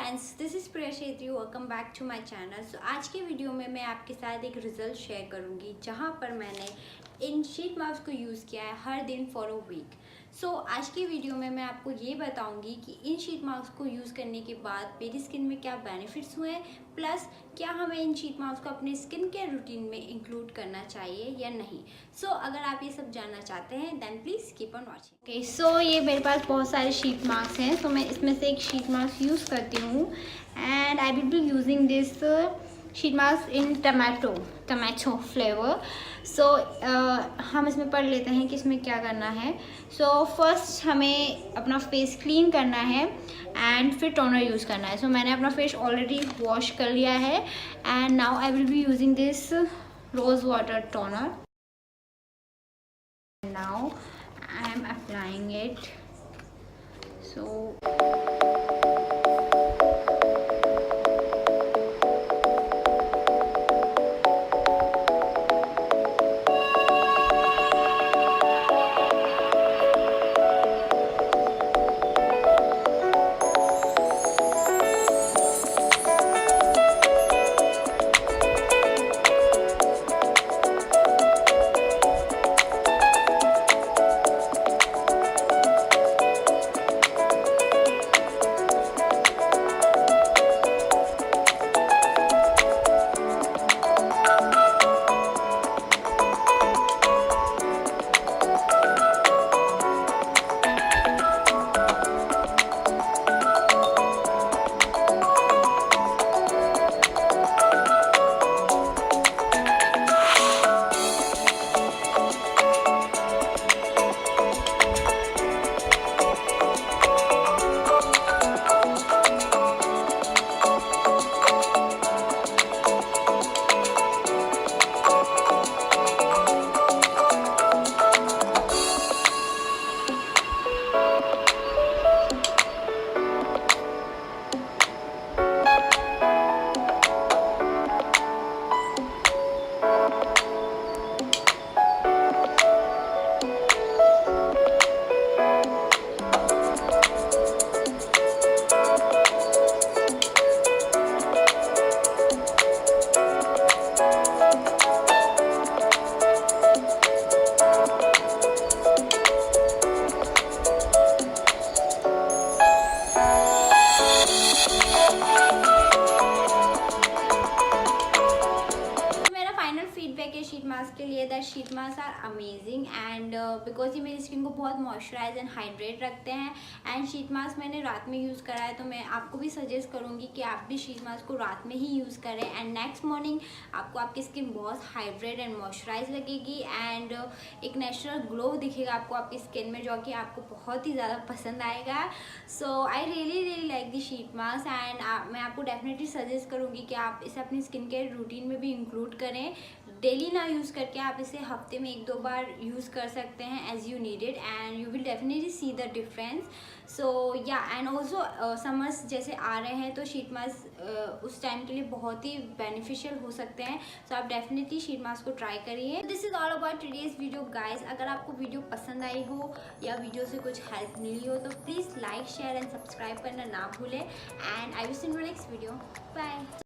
Friends, this is Priya Chhetri. Welcome back to my channel. So आज के video में मैं आपके साथ एक रिज़ल्ट शेयर करूंगी जहां पर मैंने इन शीट मास्क को यूज़ किया है हर दिन फॉर अ वीक। सो आज की वीडियो में मैं आपको ये बताऊंगी कि इन शीट मास्क को यूज़ करने के बाद मेरी स्किन में क्या बेनिफिट्स हुए हैं, प्लस क्या हमें इन शीट मास्क को अपने स्किन केयर रूटीन में इंक्लूड करना चाहिए या नहीं। सो अगर आप ये सब जानना चाहते हैं then please keep on watching. Okay, so ये मेरे पास बहुत सारे शीट मास्क हैं। सो मैं इसमें से एक शीट मास्क यूज़ करती हूँ and I will be using this sheet mask in tomato flavour. So हम इसमें पढ़ लेते हैं कि इसमें क्या करना है। सो फर्स्ट हमें अपना फेस क्लीन करना है एंड फिर टोनर यूज़ करना है। सो मैंने अपना फेस ऑलरेडी वॉश कर लिया है and now I will be using this rose water toner. Now I am applying it. So feedback है शीट मास्क के लिए that sheet mask are amazing and because ये मेरी स्किन को बहुत मॉइस्चराइज एंड हाइड्रेट रखते हैं। एंड शीट मास्क मैंने रात में यूज़ करा है, तो मैं आपको भी सजेस्ट करूँगी कि आप भी शीट मास्क को रात में ही यूज़ करें एंड नेक्स्ट मॉर्निंग आपको आपकी स्किन बहुत हाइड्रेट एंड मॉइस्चराइज लगेगी एंड एक नेचुरल ग्लो दिखेगा आपको आपकी स्किन में, जो कि आपको बहुत ही ज़्यादा पसंद आएगा। So I really like the sheet mask and मैं आपको डेफिनेटली सजेस्ट करूँगी कि आप इसे अपनी स्किन केयर रूटीन में भी इंक्लूड करें। डेली ना यूज़ करके आप इसे हफ्ते में 1-2 बार यूज़ कर सकते हैं as you need it and you will definitely see the difference. So या एंड ऑल्सो समर्स जैसे आ रहे हैं तो शीट मास्क उस टाइम के लिए बहुत ही बेनिफिशियल हो सकते हैं। सो आप डेफिनेटली शीट मास्क को ट्राई करिए। This is all about today's video guys. अगर आपको वीडियो पसंद आई हो या वीडियो से कुछ हेल्प मिली हो तो please like share and subscribe करना ना भूलें and I will see you next video. Bye.